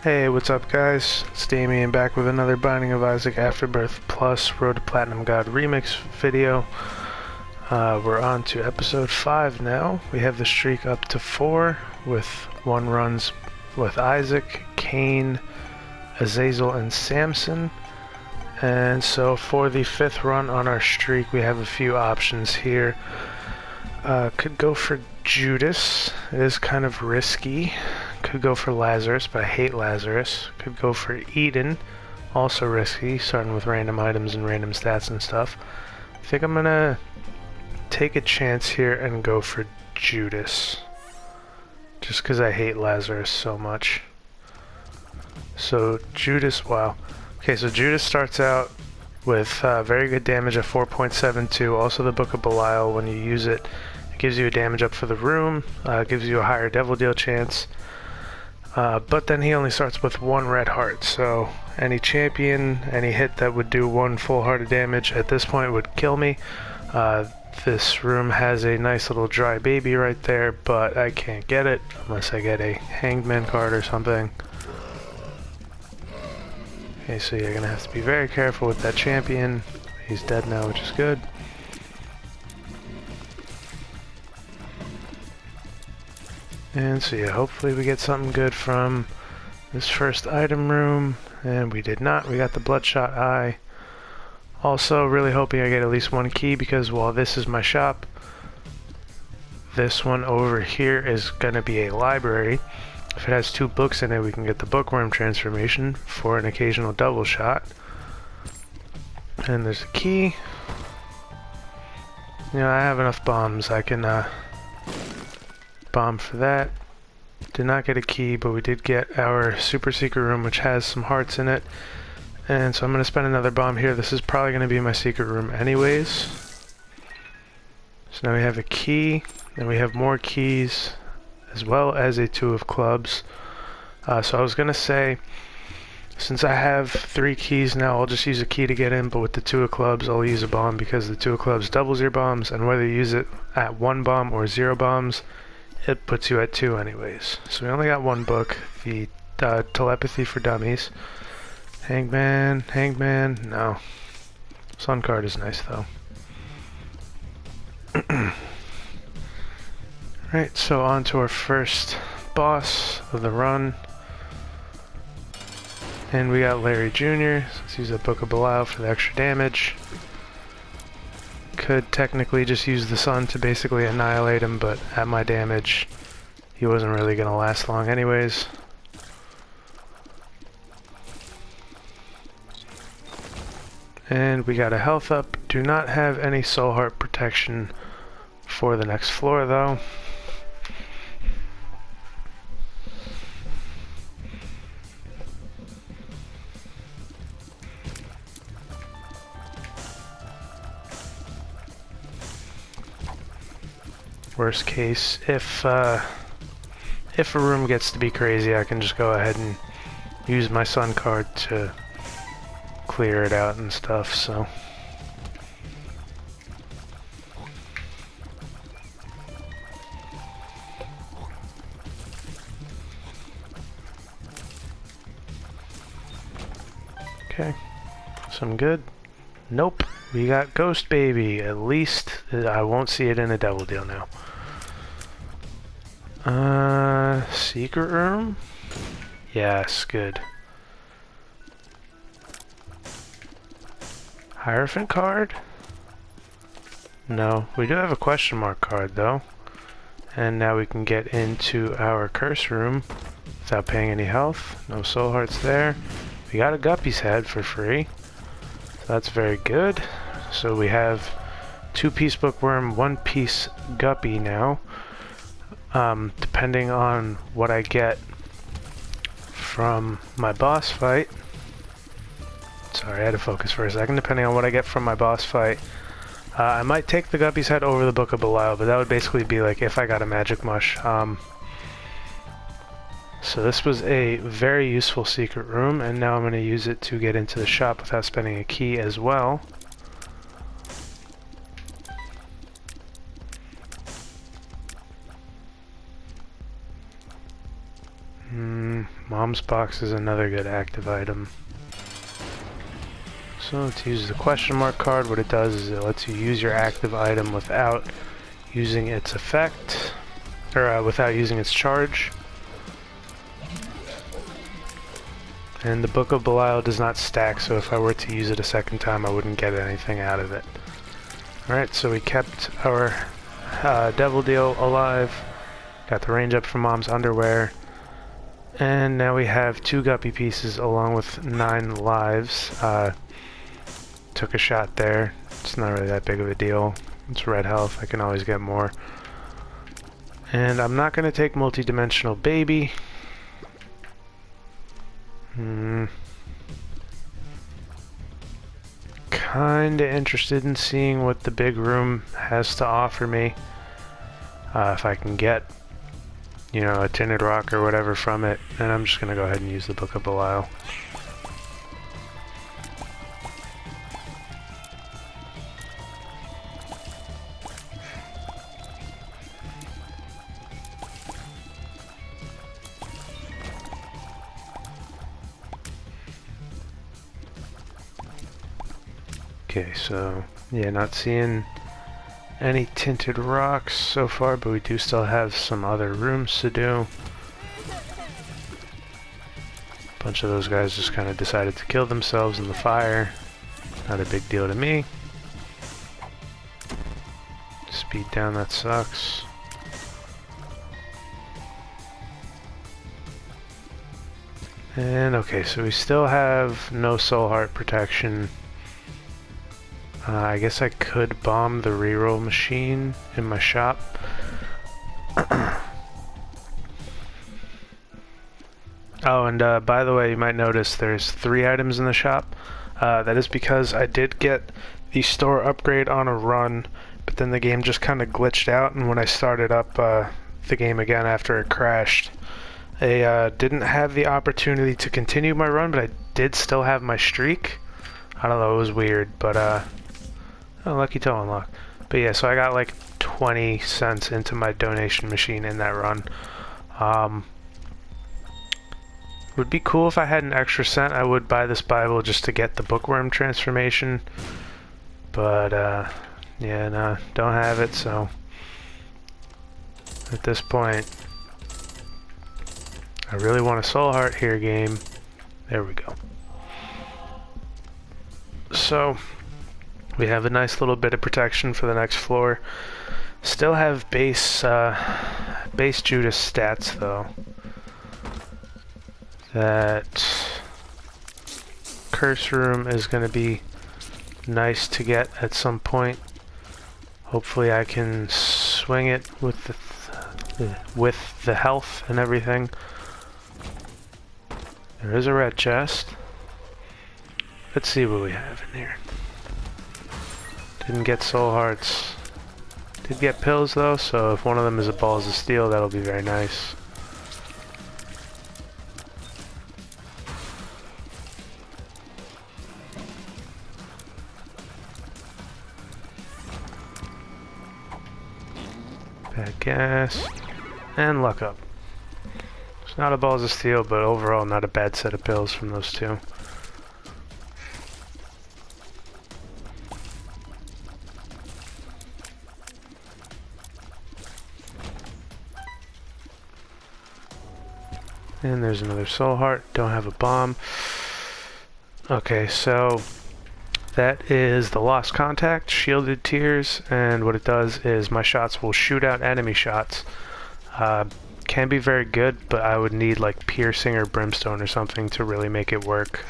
Hey, what's up guys? It's Damien back with another Binding of Isaac Afterbirth Plus Road to Platinum God remix video. We're on to episode 5 now. We have the streak up to 4 with 1 runs with Isaac, Cain, Azazel, and Samson. And so for the 5th run on our streak, we have a few options here. Could go for Judas. It is kind of risky. Could go for Lazarus, but I hate Lazarus. Could go for Eden. Also risky, starting with random items and random stats and stuff. I think I'm gonna take a chance here and go for Judas. Just because I hate Lazarus so much. So Judas, wow. Okay, so Judas starts out with very good damage at 4.72. Also the Book of Belial, when you use it, it gives you a damage up for the room. Gives you a higher devil deal chance. But then he only starts with 1 red heart, so any champion, any hit that would do 1 full heart of damage at this point would kill me. This room has a nice little dry baby right there, but I can't get it unless I get a hangman card or something. Okay, so you're gonna have to be very careful with that champion. He's dead now, which is good. And so yeah, hopefully we get something good from this first item room, and we did not. We got the Bloodshot Eye. Also really hoping I get at least 1 key, because while this is my shop, this one over here is going to be a library. If it has 2 books in it, we can get the Bookworm transformation for an occasional double shot. And there's a key. You know, I have enough bombs. I can bomb for that. Did not get a key, but we did get our super secret room, which has some hearts in it. And so I'm going to spend another bomb here. This is probably going to be my secret room anyways. So now we have a key, and we have more keys, as well as a 2 of clubs. So I was going to say, since I have 3 keys now, I'll just use a key to get in, but with the 2 of clubs, I'll use a bomb, because the 2 of clubs doubles your bombs, and whether you use it at 1 bomb or 0 bombs, it puts you at 2 anyways. So we only got 1 book, the Telepathy for Dummies. Hangman, no. Sun card is nice though. Right, so on to our first boss of the run. And we got Larry Jr. Let's use that Book of Belial for the extra damage. Could technically just use the sun to basically annihilate him, but at my damage, he wasn't really going to last long anyways. And we got a health up. Do not have any soul heart protection for the next floor though. Worst case, if a room gets to be crazy, I can just go ahead and use my sun card to clear it out and stuff, so. Okay, so I'm good. Nope, we got Ghost Baby. At least I won't see it in a devil deal now. Secret room? Yes, good. Hierophant card? No, we do have a question mark card though. And now we can get into our curse room without paying any health. No soul hearts there. We got a Guppy's head for free. So that's very good. So we have 2-piece bookworm, 1-piece guppy now. Depending on what I get from my boss fight. Sorry, I had to focus for a second. Depending on what I get from my boss fight, I might take the Guppy's head over the Book of Belial, but that would basically be like if I got a magic mush. So this was a very useful secret room, and now I'm going to use it to get into the shop without spending a key as well. Mom's box is another good active item. So let's use the question mark card. What it does is it lets you use your active item without using its effect, or without using its charge. And the Book of Belial does not stack, so if I were to use it a second time, I wouldn't get anything out of it. Alright, so we kept our Devil Deal alive, got the range up from Mom's underwear, and now we have 2 guppy pieces along with 9 lives. Took a shot there. It's not really that big of a deal. It's red health. I can always get more. And I'm not going to take multi-dimensional baby. Kinda interested in seeing what the big room has to offer me. If I can get, you know, a tinted rock or whatever from it. And I'm just going to go ahead and use the Book of Belial. Okay, so yeah, not seeing any tinted rocks so far, but we do still have some other rooms to do. A bunch of those guys just kind of decided to kill themselves in the fire. Not a big deal to me. Speed down, that sucks. And okay, so we still have no soul heart protection. I guess I could bomb the reroll machine in my shop. Oh, and by the way, you might notice there's 3 items in the shop. That is because I did get the store upgrade on a run, but then the game just kind of glitched out, and when I started up the game again after it crashed, I didn't have the opportunity to continue my run, but I did still have my streak. I don't know, it was weird, but oh, lucky toe unlock. But yeah, so I got like 20 cents into my donation machine in that run. Would be cool if I had an extra cent. I would buy this Bible just to get the bookworm transformation. But yeah, no, don't have it, so at this point I really want a soul heart here, game. There we go. So we have a nice little bit of protection for the next floor. Still have base Judas stats though. That curse room is going to be nice to get at some point. Hopefully I can swing it with the health and everything. There is a red chest. Let's see what we have in here. Didn't get soul hearts. Did get pills though, so if one of them is a balls of steel, that'll be very nice. Bad gas. And luck up. It's not a balls of steel, but overall not a bad set of pills from those 2. And there's another soul heart. Don't have a bomb. Okay, so that is the Lost Contact, Shielded Tears, and what it does is my shots will shoot out enemy shots. Can be very good, but I would need like Piercing or Brimstone or something to really make it work.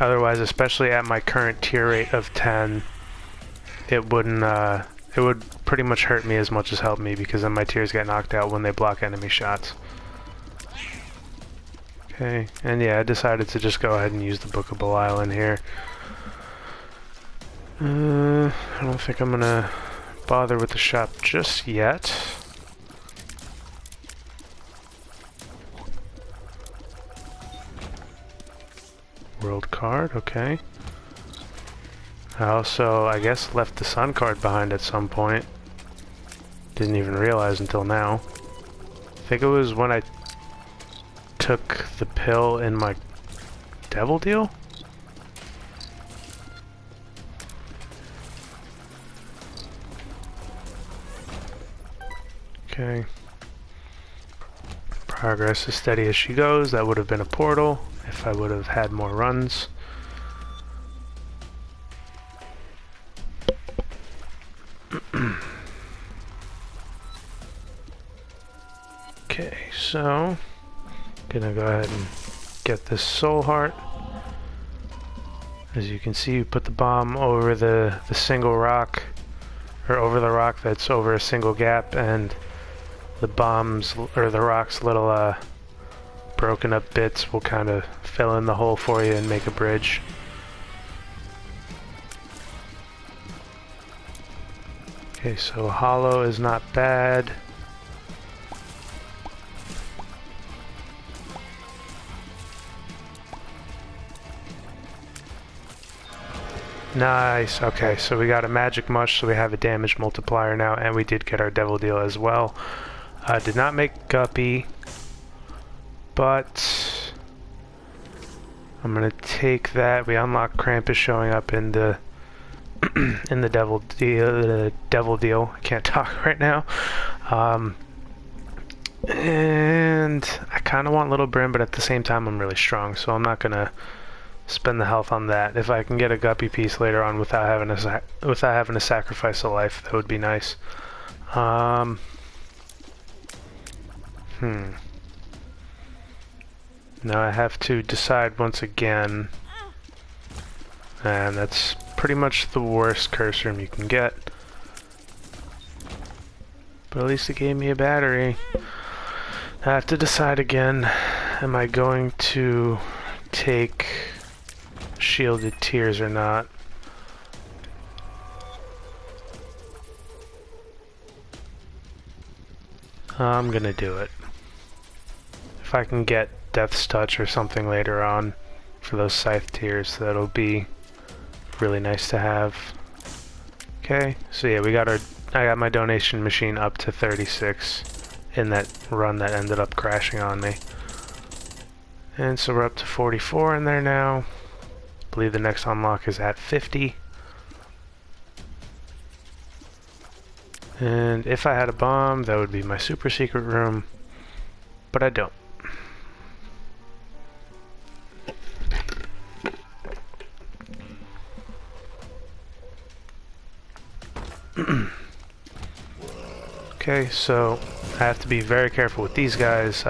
Otherwise, especially at my current tier rate of 10, it wouldn't. It would pretty much hurt me as much as help me, because then my tiers get knocked out when they block enemy shots. Okay, and yeah, I decided to just go ahead and use the Book of Belial in here. I don't think I'm gonna bother with the shop just yet. World card, okay. I also, I guess, left the Sun card behind at some point. Didn't even realize until now. I think it was when I took the pill in my devil deal? Okay. Progress as steady as she goes. That would have been a portal if I would have had more runs. Okay, so gonna go ahead and get this soul heart. As you can see, you put the bomb over the single rock, or over the rock that's over a single gap, and the bombs, or the rock's little broken up bits will kind of fill in the hole for you and make a bridge. Okay, so hollow is not bad. Nice. Okay, so we got a magic mush, so we have a damage multiplier now, and we did get our devil deal as well. Did not make Guppy, but I'm gonna take that. We unlock Krampus showing up in the in the devil deal. I can't talk right now. And I kind of want Little Brim, but at the same time I'm really strong, so I'm not gonna spend the health on that. If I can get a Guppy piece later on without having to sacrifice a life, that would be nice. Now I have to decide once again, and that's pretty much the worst curse room you can get. But at least it gave me a battery. I have to decide again, am I going to take shielded tears or not? I'm gonna do it. If I can get Death's Touch or something later on for those scythe tears, that'll be really nice to have. Okay, so yeah, I got my donation machine up to 36 in that run that ended up crashing on me. And so we're up to 44 in there now. I believe the next unlock is at 50. And if I had a bomb, that would be my super secret room, but I don't. Okay, so I have to be very careful with these guys.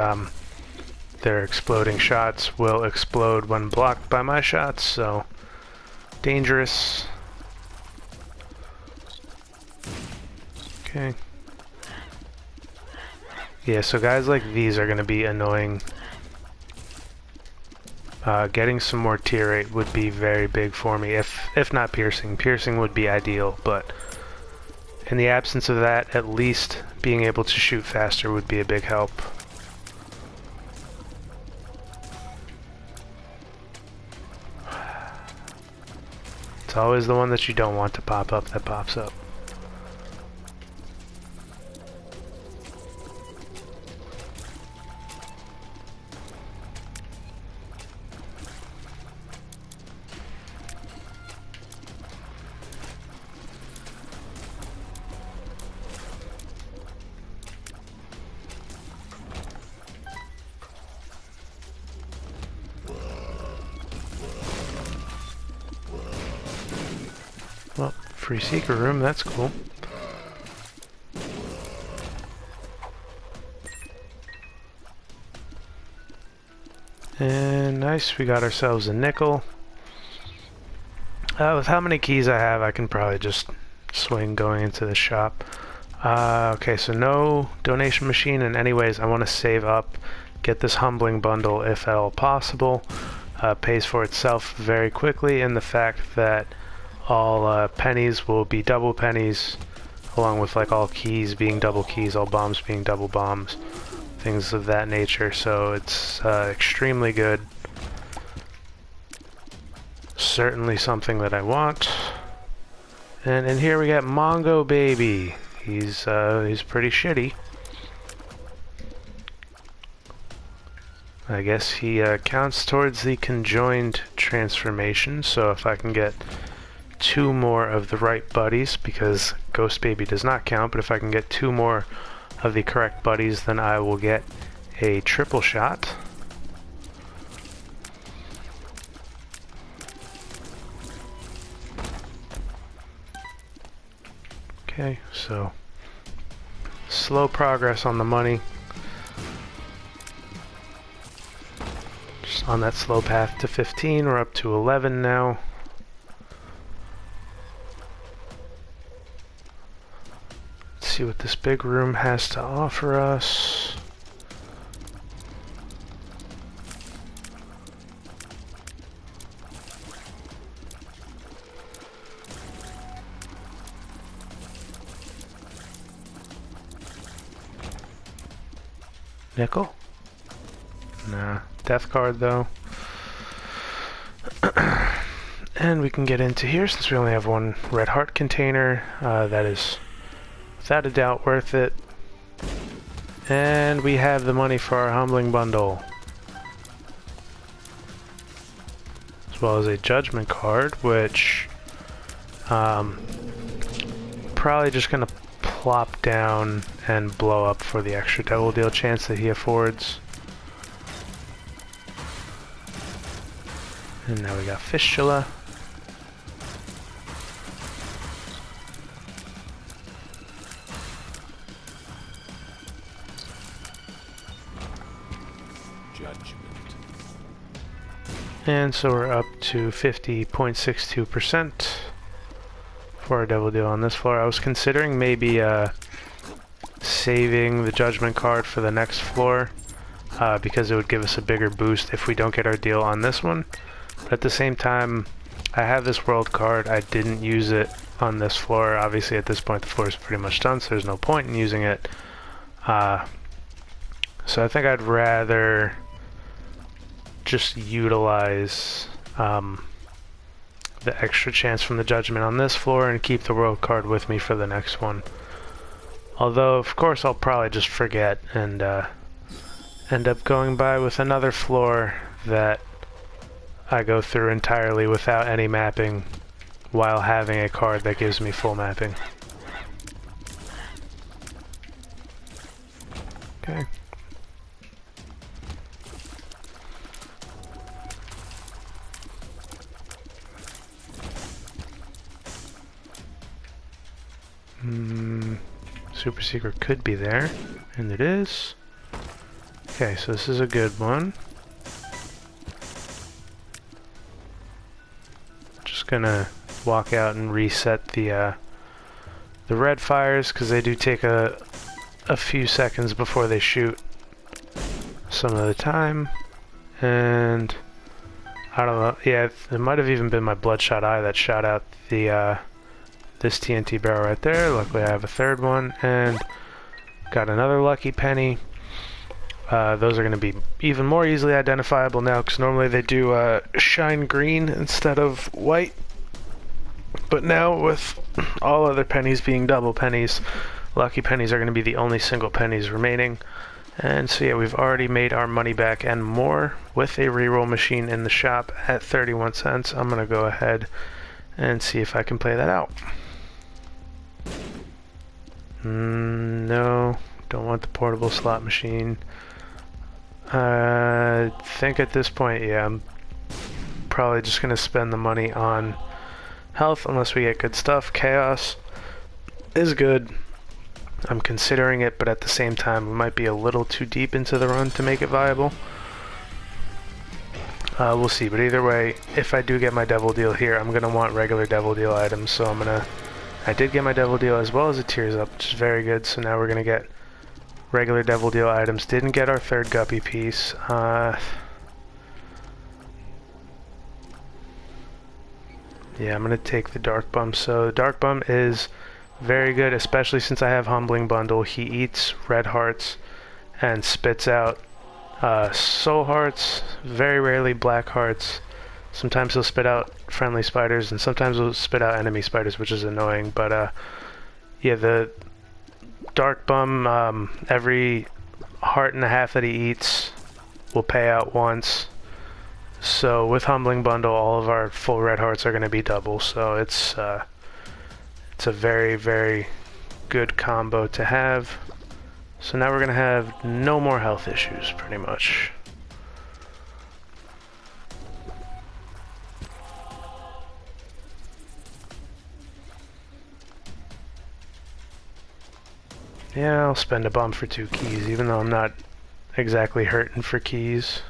Their exploding shots will explode when blocked by my shots, so dangerous. Okay. Yeah, so guys like these are going to be annoying. Getting some more tear rate would be very big for me, if not piercing. Piercing would be ideal, but in the absence of that, at least being able to shoot faster would be a big help. It's always the one that you don't want to pop up that pops up. Well, free secret room, that's cool. And nice, we got ourselves a nickel. With how many keys I have, I can probably just swing going into the shop. Okay, so no donation machine, and anyways, I want to save up, get this humbling bundle if at all possible. Pays for itself very quickly in the fact that all pennies will be double pennies, along with like all keys being double keys, all bombs being double bombs, things of that nature, so it's extremely good. Certainly something that I want. And in here we got Mongo Baby. He's pretty shitty. I guess he counts towards the conjoined transformation, so if I can get 2 more of the right buddies, because Ghost Baby does not count, but if I can get 2 more of the correct buddies, then I will get a triple shot. Okay, so slow progress on the money. Just on that slow path to 15, we're up to 11 now. Let's see what this big room has to offer us. Nickel? Nah. Death card though. And we can get into here since we only have 1 red heart container. That is without a doubt worth it. And we have the money for our humbling bundle. As well as a judgment card, which probably just gonna plop down and blow up for the extra devil deal chance that he affords. And now we got Fistula. Judgment. And so we're up to 50.62% for our devil deal on this floor. I was considering maybe saving the judgment card for the next floor because it would give us a bigger boost if we don't get our deal on this one. But at the same time, I have this world card. I didn't use it on this floor. Obviously at this point the floor is pretty much done, so there's no point in using it. So I think I'd rather just utilize the extra chance from the judgment on this floor and keep the world card with me for the next one. Although of course I'll probably just forget and end up going by with another floor that I go through entirely without any mapping while having a card that gives me full mapping. Okay. Super secret could be there, and it is. Okay, so this is a good one. Just gonna walk out and reset the red fires because they do take a few seconds before they shoot some of the time, and I don't know. Yeah, it might have even been my bloodshot eye that shot out the this TNT barrel right there. Luckily I have a third one and got another lucky penny. Those are going to be even more easily identifiable now because normally they do shine green instead of white. But now with all other pennies being double pennies, lucky pennies are going to be the only single pennies remaining. And so yeah, we've already made our money back and more with a reroll machine in the shop at 31 cents. I'm going to go ahead and see if I can play that out. No, don't want the portable slot machine. I think at this point, yeah, I'm probably just going to spend the money on health unless we get good stuff. Chaos is good. I'm considering it, but at the same time, we might be a little too deep into the run to make it viable. We'll see, but either way, if I do get my devil deal here, I'm going to want regular devil deal items, so I did get my devil deal as well as a tears up, which is very good, so now we're going to get regular devil deal items. Didn't get our third guppy piece. Yeah, I'm going to take the dark bum. So the dark bum is very good, especially since I have humbling bundle. He eats red hearts and spits out soul hearts, very rarely black hearts. Sometimes he'll spit out friendly spiders, and sometimes he'll spit out enemy spiders, which is annoying. But yeah, the dark bum, every heart and a half that he eats will pay out once. So with Humbling Bundle, all of our full red hearts are going to be double. So it's a very, very good combo to have. So now we're going to have no more health issues, pretty much. Yeah, I'll spend a bomb for 2 keys, even though I'm not exactly hurting for keys.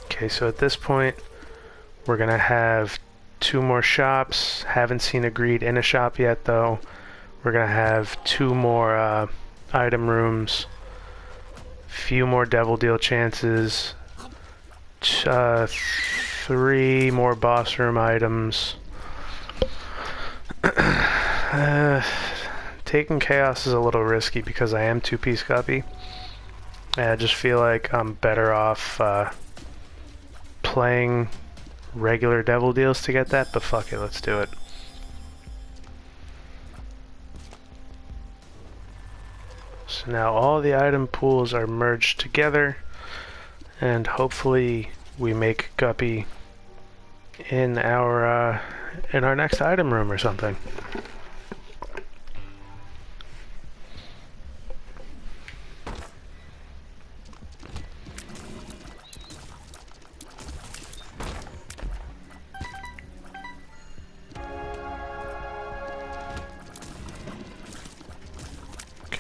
Okay, so at this point, we're gonna have 2 more shops. Haven't seen a greed in a shop yet, though. We're gonna have 2 more item rooms, few more devil deal chances, 3 more boss room items. Taking chaos is a little risky because I am 2-piece guppy. I just feel like I'm better off playing regular devil deals to get that, but fuck it, let's do it. So now all the item pools are merged together, and hopefully we make guppy in our next item room or something.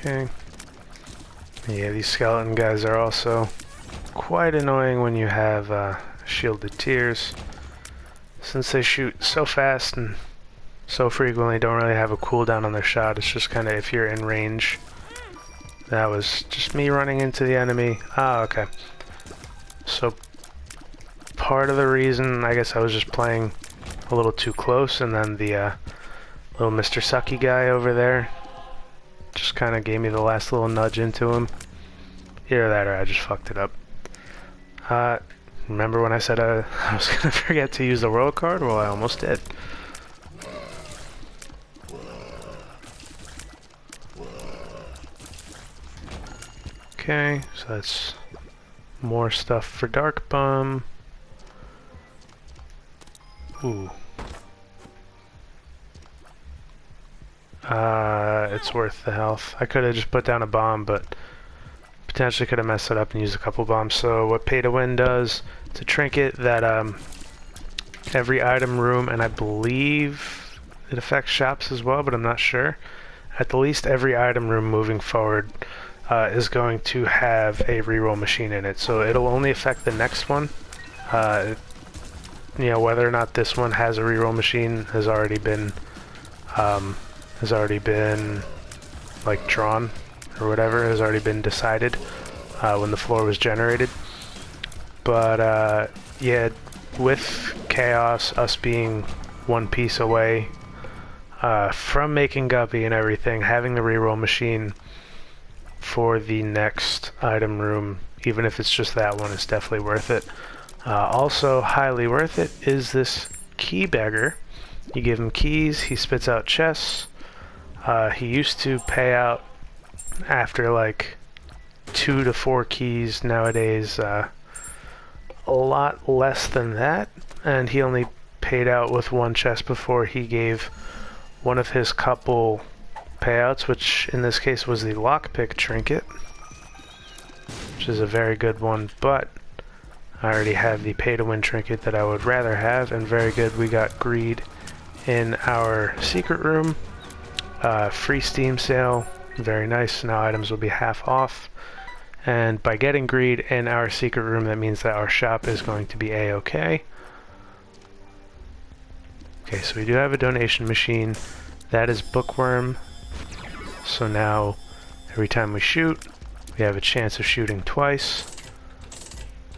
Okay. Yeah, these skeleton guys are also quite annoying when you have shielded tears. Since they shoot so fast and so frequently, don't really have a cooldown on their shot. It's just kind of if you're in range. That was just me running into the enemy. Ah, okay. So part of the reason, I guess I was just playing a little too close, and then the little Mr. Sucky guy over there just kind of gave me the last little nudge into him. Either that or I just fucked it up. Remember when I said I was gonna forget to use the world card? Well, I almost did. Okay, so that's more stuff for Dark Bum. Ooh. It's worth the health. I could have just put down a bomb, but potentially could have messed it up and used a couple bombs. So what Pay to Win does, it's a trinket that every item room, and I believe it affects shops as well, but I'm not sure. At the least every item room moving forward is going to have a reroll machine in it. So it'll only affect the next one. You know, whether or not this one has a reroll machine has already been like drawn or whatever, has already been decided when the floor was generated. But yeah, with chaos, us being 1 piece away from making guppy and everything, having the reroll machine for the next item room, even if it's just that one, is definitely worth it. Also highly worth it is this key beggar. You give him keys, he spits out chests. He used to pay out after like 2 to 4 keys. Nowadays a lot less than that, and he only paid out with 1 chest before he gave one of his couple payouts, which in this case was the lockpick trinket, which is a very good one, but I already have the pay to win trinket that I would rather have. And very good, we got greed in our secret room. Free Steam sale, very nice. Now items will be half off, and by getting greed in our secret room, that means that our shop is going to be a-okay. Okay, so we do have a donation machine. That is Bookworm. So now every time we shoot, we have a chance of shooting twice.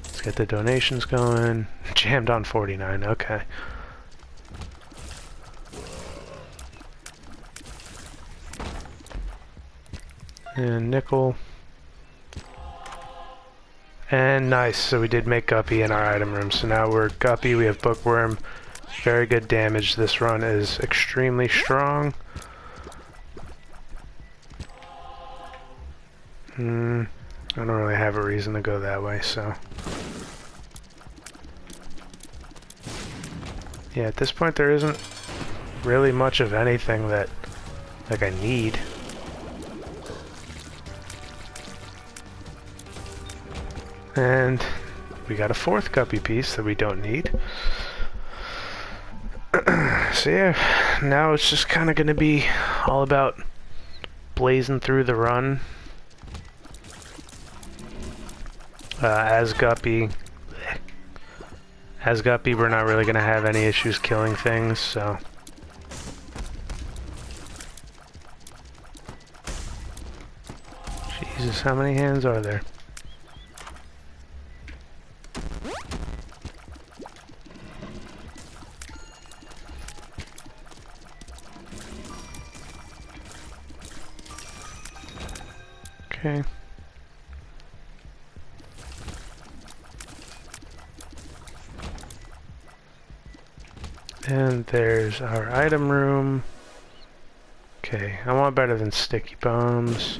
Let's get the donations going. Jammed on 49, okay. And nickel. And nice, so we did make guppy in our item room. So now we're guppy, we have bookworm. Very good damage. This run is extremely strong. I don't really have a reason to go that way, so... Yeah, at this point there isn't really much of anything that, like, I need. And we got a fourth guppy piece that we don't need. So yeah, now it's just kind of going to be all about blazing through the run. As guppy, we're not really going to have any issues killing things, so... Jesus, how many hands are there? Okay. And there's our item room. Okay, I want better than sticky bombs.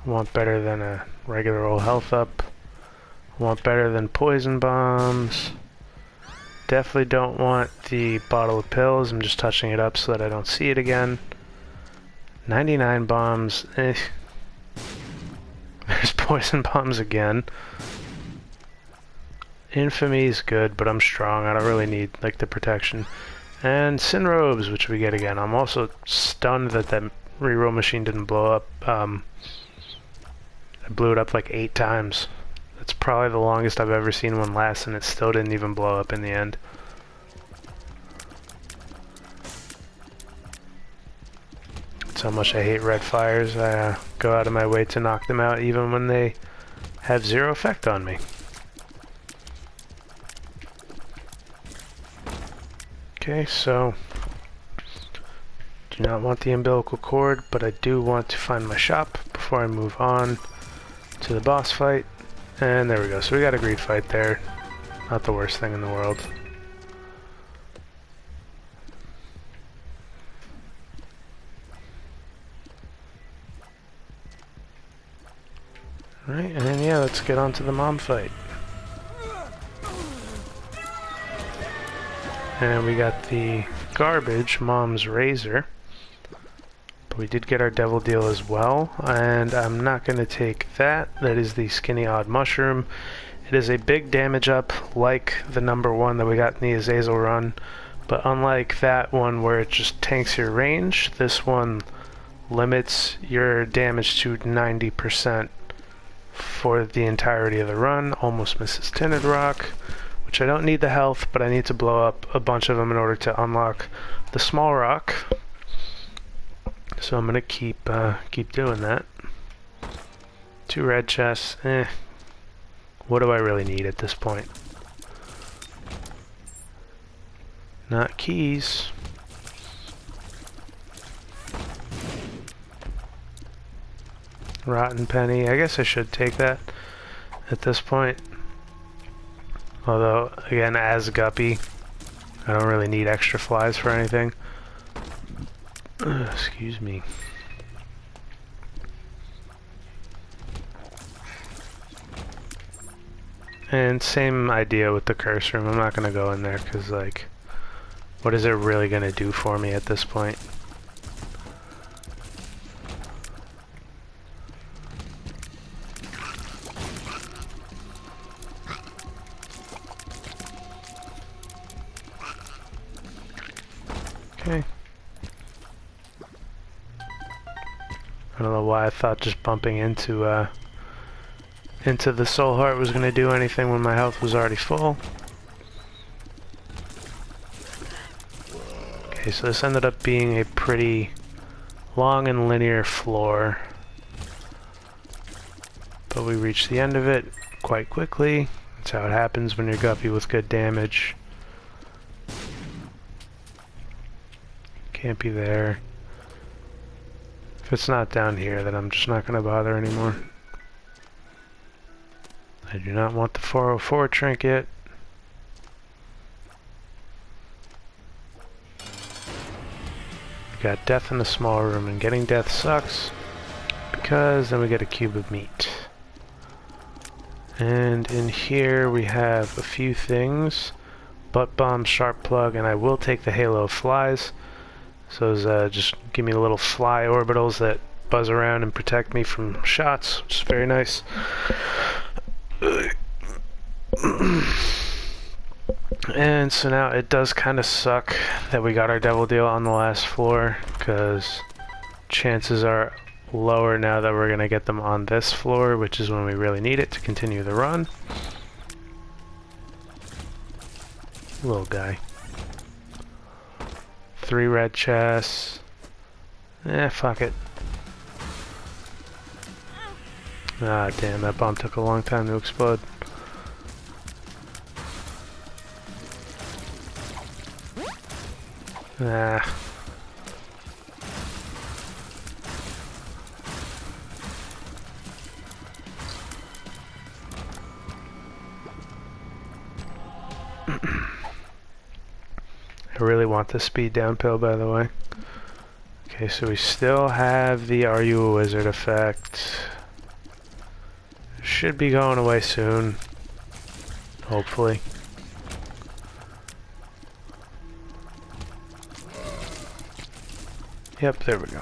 I want better than a regular old health up. I want better than poison bombs. Definitely don't want the bottle of pills. I'm just touching it up so that I don't see it again. 99 bombs. Eh. There's poison bombs again. Infamy is good, but I'm strong. I don't really need, like, the protection. And Sin Robes, which we get again. I'm also stunned that that reroll machine didn't blow up. I blew it up like 8 times. That's probably the longest I've ever seen one last, and it still didn't even blow up in the end. That's how much I hate red fires. I go out of my way to knock them out even when they have 0 effect on me. Okay, so do not want the umbilical cord, but I do want to find my shop before I move on to the boss fight. And there we go. So we got a greed fight there. Not the worst thing in the world. Alright, and then yeah, let's get on to the mom fight. And we got the garbage, Mom's Razor. But we did get our Devil Deal as well, and I'm not going to take that. That is the Skinny Odd Mushroom. It is a big damage up, like the number 1 that we got in the Azazel run, but unlike that one where it just tanks your range, this one limits your damage to 90% for the entirety of the run. Almost misses Tinted Rock, which I don't need the health, but I need to blow up a bunch of them in order to unlock the small rock. So I'm gonna keep doing that. 2 red chests. What do I really need at this point? Not keys. Rotten penny. I guess I should take that at this point. Although, again, as Guppy, I don't really need extra flies for anything. Excuse me. And same idea with the curse room. I'm not going to go in there because, like, what is it really going to do for me at this point? Okay. I don't know why I thought just bumping into the soul heart was going to do anything when my health was already full. Okay, so this ended up being a pretty long and linear floor, but we reached the end of it quite quickly. That's how it happens when you're Guppy with good damage. Can't be there. If it's not down here, then I'm just not going to bother anymore. I do not want the 404 trinket. Got death in the small room, and getting death sucks. because then we get a cube of meat. And in here we have a few things. Butt bomb, sharp plug, and I will take the halo of flies. So just give me little fly orbitals that buzz around and protect me from shots, which is very nice. And so now it does kind of suck that we got our devil deal on the last floor, because chances are lower now that we're going to get them on this floor, which is when we really need it to continue the run. Little guy. 3 red chests. Fuck it. Ah, damn, that bomb took a long time to explode. Ah. I really want the speed down pill, by the way. Okay, so we still have the Are You a Wizard effect. Should be going away soon. Hopefully. Yep, there we go.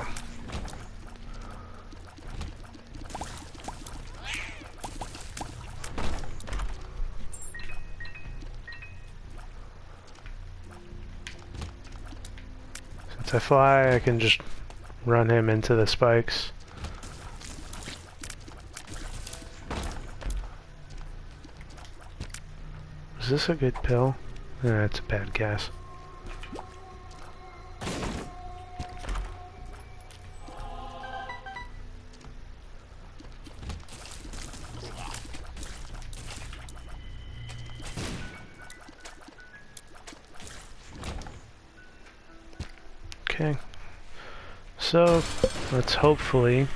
Since I fly, I can just run him into the spikes. Is this a good pill? Nah, it's a bad gas. Okay, so let's hopefully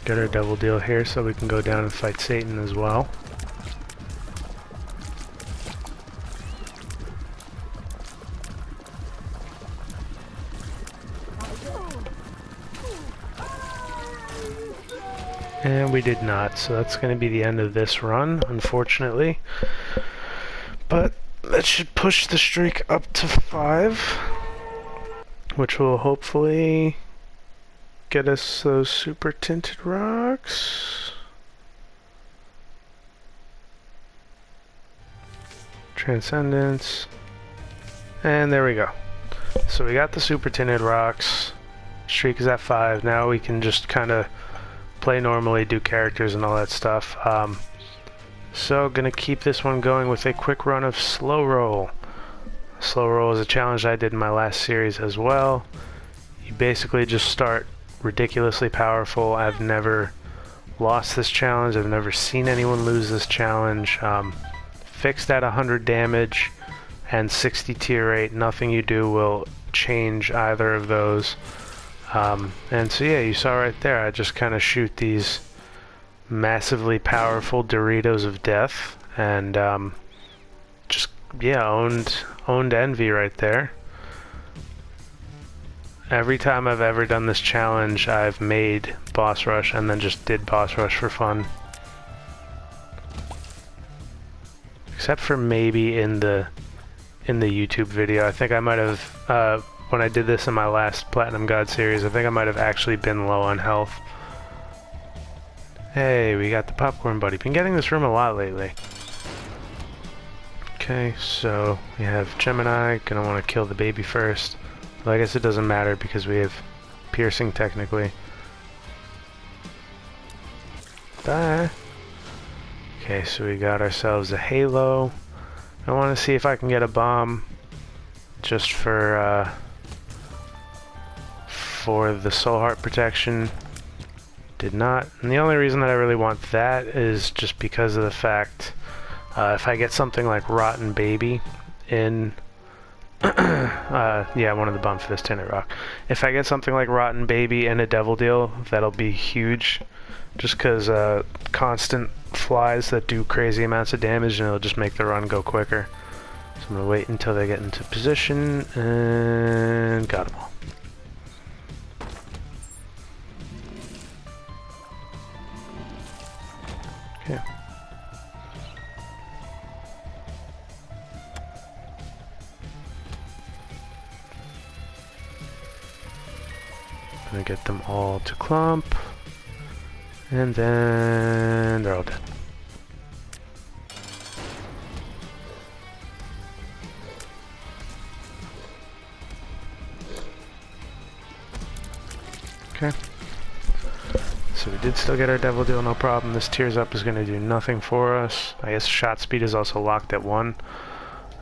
get our devil deal here so we can go down and fight Satan as well. And we did not, so that's going to be the end of this run, unfortunately. But that should push the streak up to 5. Which will hopefully get us those super tinted rocks. Transcendence. And there we go. So we got the super tinted rocks. Streak is at 5. Now we can just kind of play normally, do characters and all that stuff. So gonna keep this one going with a quick run of slow roll. Slow roll is a challenge I did in my last series as well. You basically just start ridiculously powerful. I've never lost this challenge. I've never seen anyone lose this challenge. Fixed at 100 damage and 60 tier rate. Nothing you do will change either of those. And so yeah, you saw right there, I just kind of shoot these massively powerful Doritos of death, and just, yeah, owned envy right there. Every time I've ever done this challenge, I've made boss rush and then just did boss rush for fun. Except for maybe in the YouTube video. I think I might have, when I did this in my last Platinum God series, I think I might have actually been low on health. Hey, we got the popcorn buddy. Been getting this room a lot lately. Okay, so we have Gemini, gonna want to kill the baby first. Well, I guess it doesn't matter because we have piercing technically. Bye! Okay, so we got ourselves a halo. I want to see if I can get a bomb just for the soul heart protection. Did not. And the only reason that I really want that is just because of the fact if I get something like Rotten Baby in yeah, one of the bumps for this tinted rock. If I get something like Rotten Baby and a devil deal, that'll be huge. Just because constant flies that do crazy amounts of damage, and it'll just make the run go quicker. So I'm gonna wait until they get into position, and got them all. gonna get them all to clump. And then they're all dead. Okay. So we did still get our Devil Deal, no problem. This Tears Up is going to do nothing for us. I guess shot speed is also locked at 1.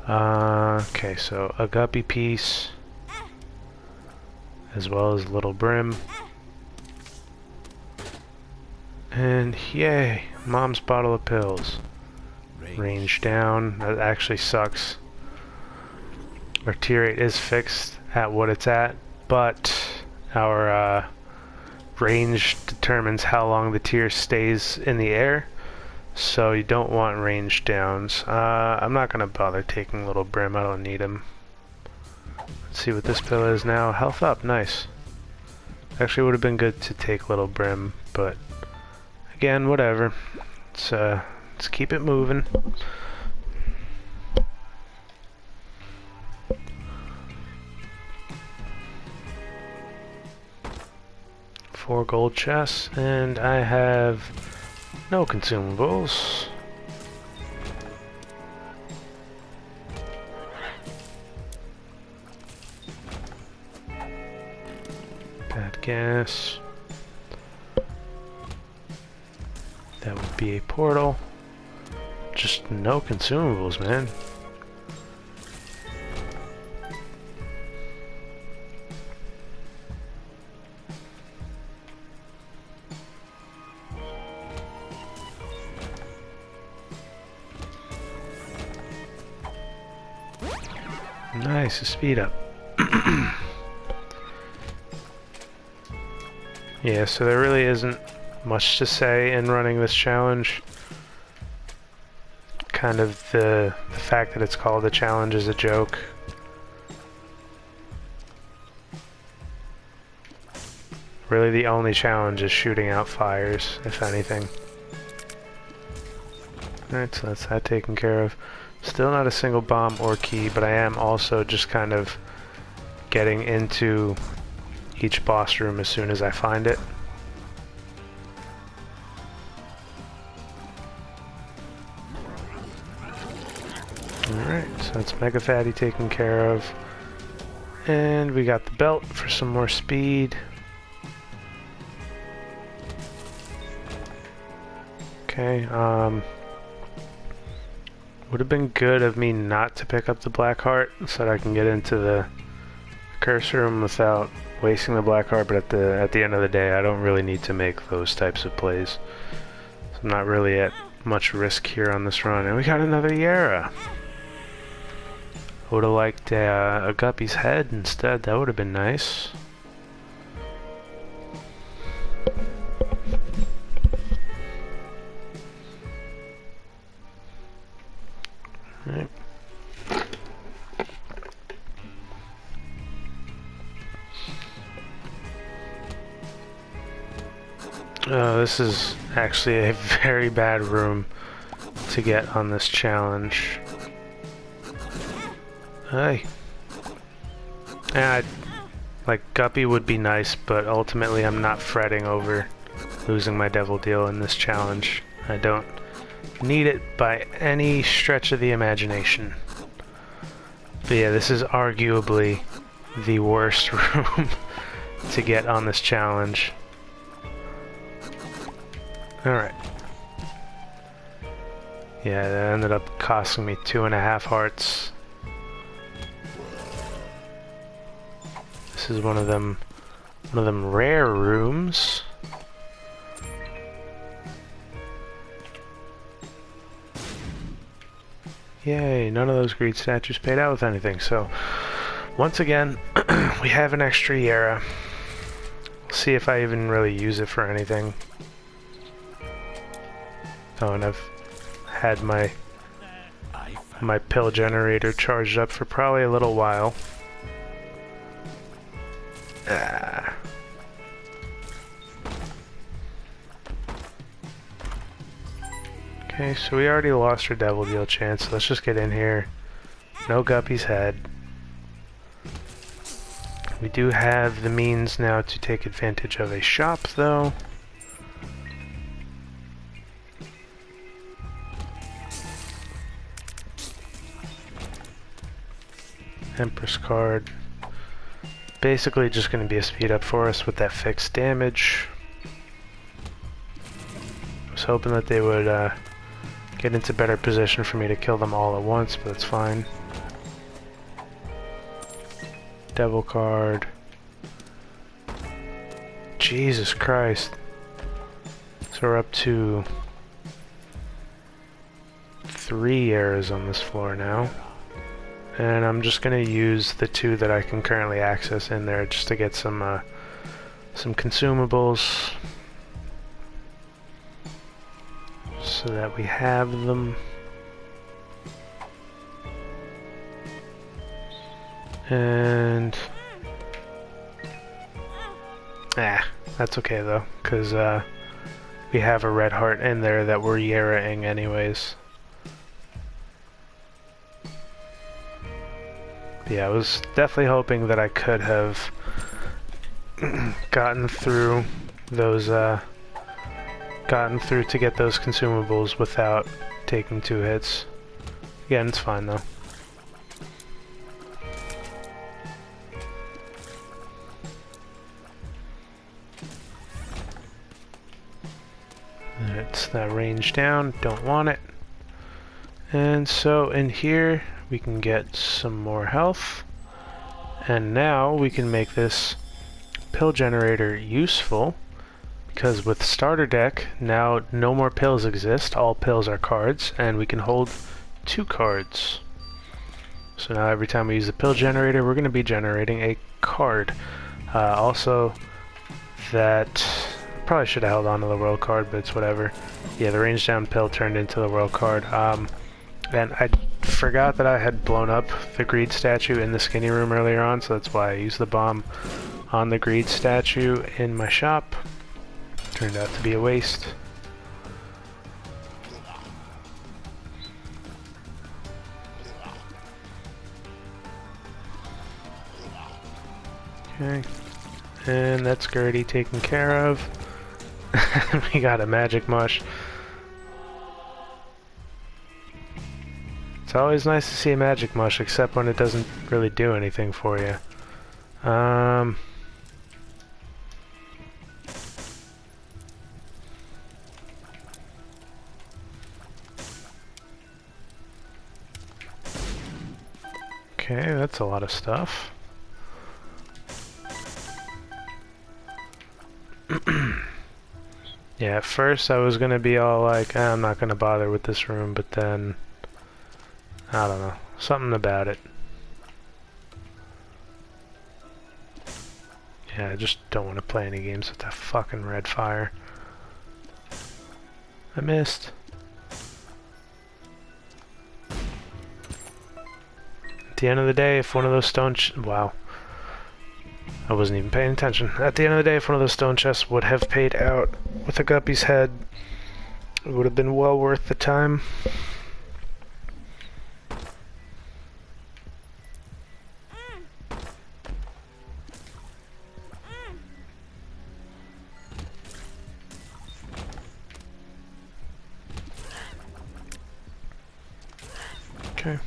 Okay, so a Guppy piece, as well as Little Brim. And yay, Mom's bottle of pills. Range down. That actually sucks. Our tear rate is fixed at what it's at, but our range determines how long the tear stays in the air, so you don't want range downs. I'm not gonna bother taking Little Brim, I don't need him. Let's see what this pill is now. Health up, nice. Actually would have been good to take Little Brim, but again, whatever. Let's keep it moving. Four gold chests, and I have no consumables. Bad gas. That would be a portal. Just no consumables, man. Nice, a speed up. Yeah, so there really isn't much to say in running this challenge. Kind of the fact that it's called a challenge is a joke. Really the only challenge is shooting out fires, if anything. Alright, so that's that taken care of. Still not a single bomb or key, but I am also just kind of getting into each boss room as soon as I find it. Alright, so that's Mega Fatty taken care of. And we got the belt for some more speed. Okay, would have been good of me not to pick up the Black Heart so that I can get into the curse room without wasting the Black Heart, but at the end of the day I don't really need to make those types of plays. So I'm not really at much risk here on this run. And we got another Yara. Would have liked a Guppy's head instead, that would have been nice. Right. This is actually a very bad room to get on this challenge. Hey. Like, Guppy would be nice, but ultimately I'm not fretting over losing my Devil Deal in this challenge. I don't need it by any stretch of the imagination. But yeah, this is arguably the worst room to get on this challenge. Alright. Yeah, that ended up costing me 2.5 hearts. This is one of them rare rooms. Yay, none of those greed statues paid out with anything, so once again, we have an extra Yara. We'll see if I even really use it for anything. Oh, and I've had my pill generator charged up for probably a little while. Ah. Okay, so we already lost our Devil Deal chance, so let's just get in here. No Guppy's head. We do have the means now to take advantage of a shop, though. Empress card. Basically just going to be a speed up for us with that fixed damage. I was hoping that they would get into better position for me to kill them all at once, but that's fine. Devil card. Jesus Christ. So we're up to 3 errors on this floor now. And I'm just going to use the 2 that I can currently access in there just to get some consumables. So that we have them. And that's okay though, because we have a red heart in there that we're Yaraing anyways. Yeah, I was definitely hoping that I could have gotten through those, gotten through to get those consumables without taking 2 hits. Again, it's fine though. It's that range down, don't want it. And so in here we can get some more health. And now we can make this pill generator useful, because with starter deck, now no more pills exist, all pills are cards, and we can hold 2 cards. So now every time we use the pill generator, we're going to be generating a card. Also, that probably should have held on to the world card, but it's whatever. Yeah, the range down pill turned into the world card. And I forgot that I had blown up the greed statue in the skinny room earlier on, so that's why I used the bomb on the greed statue in my shop. Turned out to be a waste. Okay, and that's Gertie taken care of. We got a magic mush. It's always nice to see a magic mush, except when it doesn't really do anything for you. Okay, that's a lot of stuff. Yeah, at first I was gonna be all like, I'm not gonna bother with this room, but then I don't know, something about it. Yeah, I just don't want to play any games with that fucking red fire. I missed. At the end of the day, if one of those stone wow. I wasn't even paying attention. At the end of the day, if one of those stone chests would have paid out with a guppy's head, it would have been well worth the time. Okay.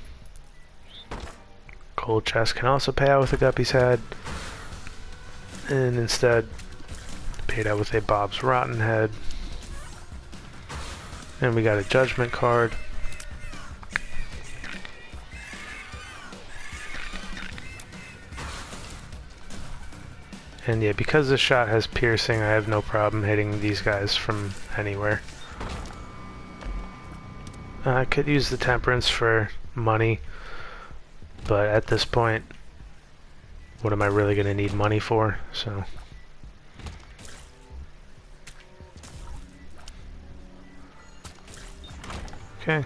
Gold chest can also pay out with a guppy's head. And instead, paid out with a Bob's Rotten Head. And we got a Judgment card. And yeah, because this shot has piercing, I have no problem hitting these guys from anywhere. I could use the Temperance for money, but at this point, what am I really going to need money for? So, okay.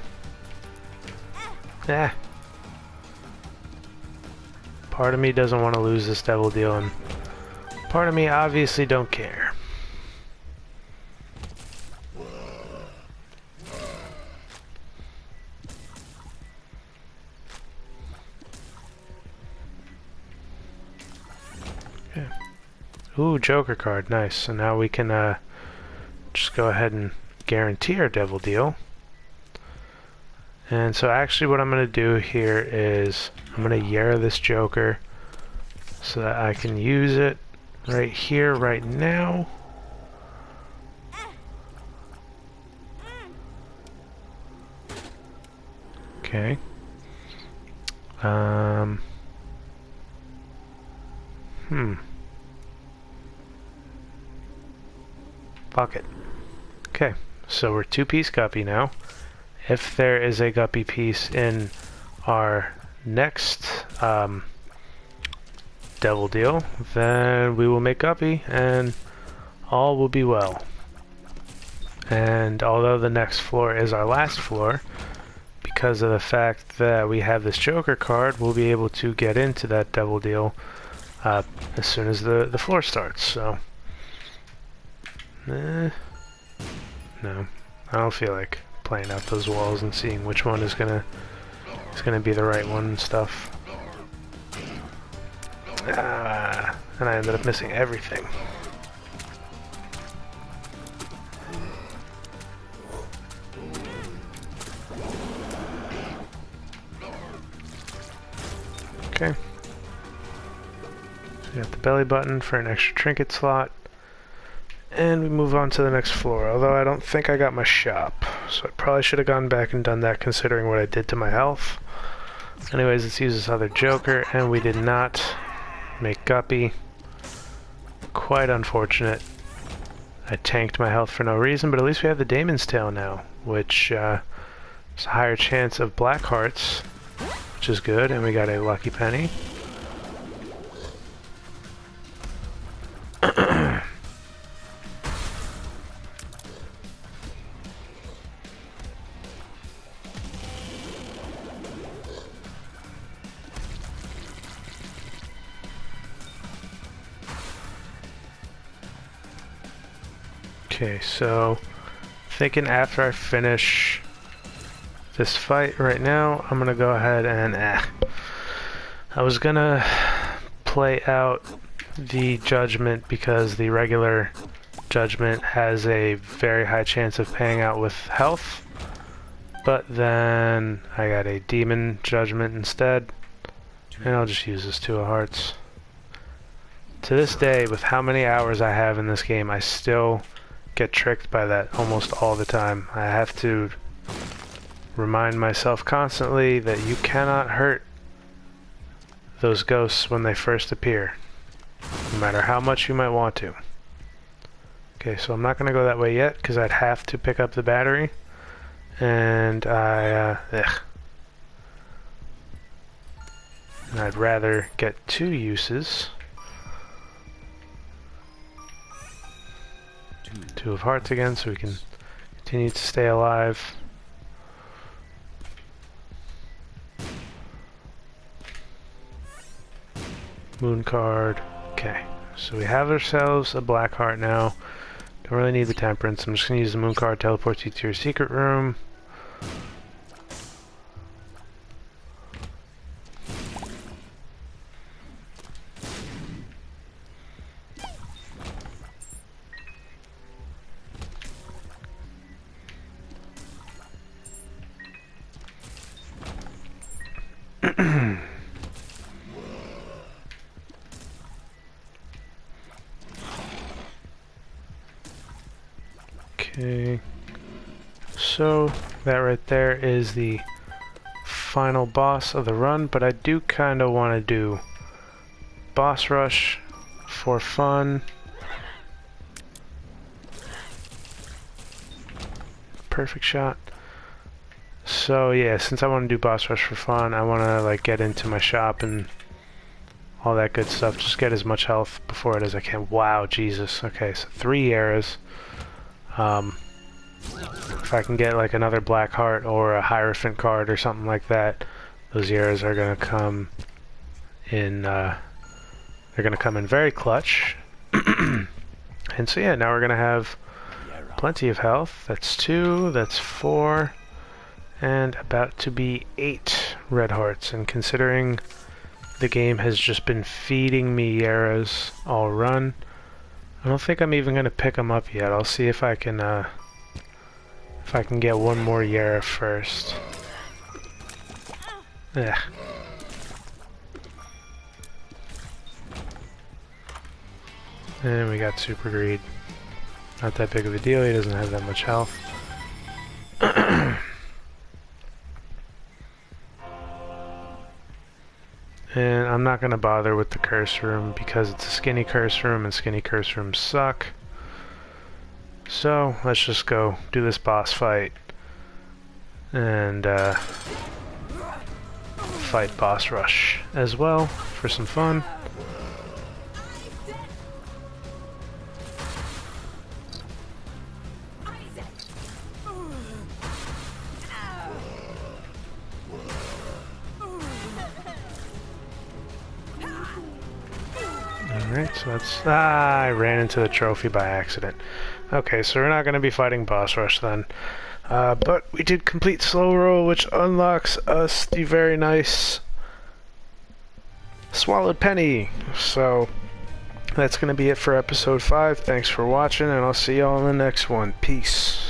Yeah. Part of me doesn't want to lose this devil deal, and part of me obviously don't care. Ooh, Joker card, nice. So now we can just go ahead and guarantee our Devil Deal. And so actually what I'm going to do here is I'm going to Yara this Joker so that I can use it right here, right now. Okay. Fuck it. Okay, so we're 2-piece Guppy now. If there is a Guppy piece in our next Devil Deal, then we will make Guppy and all will be well. And although the next floor is our last floor, because of the fact that we have this Joker card, we'll be able to get into that Devil Deal as soon as the floor starts. So, no, I don't feel like playing out those walls and seeing which one is gonna be the right one and stuff. And I ended up missing everything. Okay. So we got the belly button for an extra trinket slot. And we move on to the next floor, although I don't think I got my shop. So I probably should have gone back and done that considering what I did to my health. Anyways, let's use this other Joker, and we did not make Guppy. Quite unfortunate. I tanked my health for no reason, but at least we have the Daemon's Tail now, which is a higher chance of black hearts, which is good, and we got a lucky penny. Okay, so thinking after I finish this fight right now, I'm gonna go ahead and I was gonna play out the Judgment because the regular Judgment has a very high chance of paying out with health, but then I got a Demon Judgment instead, and I'll just use this 2 of Hearts. To this day, with how many hours I have in this game, I still get tricked by that almost all the time. I have to remind myself constantly that you cannot hurt those ghosts when they first appear, no matter how much you might want to. Okay, so I'm not going to go that way yet because I'd have to pick up the battery, and and I'd rather get 2 uses. 2 of Hearts again, so we can continue to stay alive. Moon card. Okay, so we have ourselves a black heart now. Don't really need the Temperance. I'm just going to use the Moon card, teleport you to your secret room. Okay, so that right there is the final boss of the run, but I do kind of want to do boss rush for fun. Perfect shot. So yeah, since I want to do boss rush for fun, I want to like get into my shop and all that good stuff. Just get as much health before it as I can. Wow, Jesus. Okay, so 3 eras. If I can get like another Black Heart or a Hierophant card or something like that, those eras are gonna come in. They're gonna come in very clutch. And so yeah, now we're gonna have plenty of health. That's 2. That's 4. And about to be 8 red hearts. And considering the game has just been feeding me Yaras all run, I don't think I'm even gonna pick him up yet. I'll see if I can get one more Yara first. Yeah. And we got Super Greed. Not that big of a deal, he doesn't have that much health. And I'm not going to bother with the curse room because it's a skinny curse room and skinny curse rooms suck. So let's just go do this boss fight and fight boss rush as well for some fun. Alright, so that's... I ran into the trophy by accident. Okay, so we're not going to be fighting boss rush then. But we did complete slow roll, which unlocks us the very nice Swallowed Penny. So that's going to be it for episode 5. Thanks for watching, and I'll see y'all in the next one. Peace.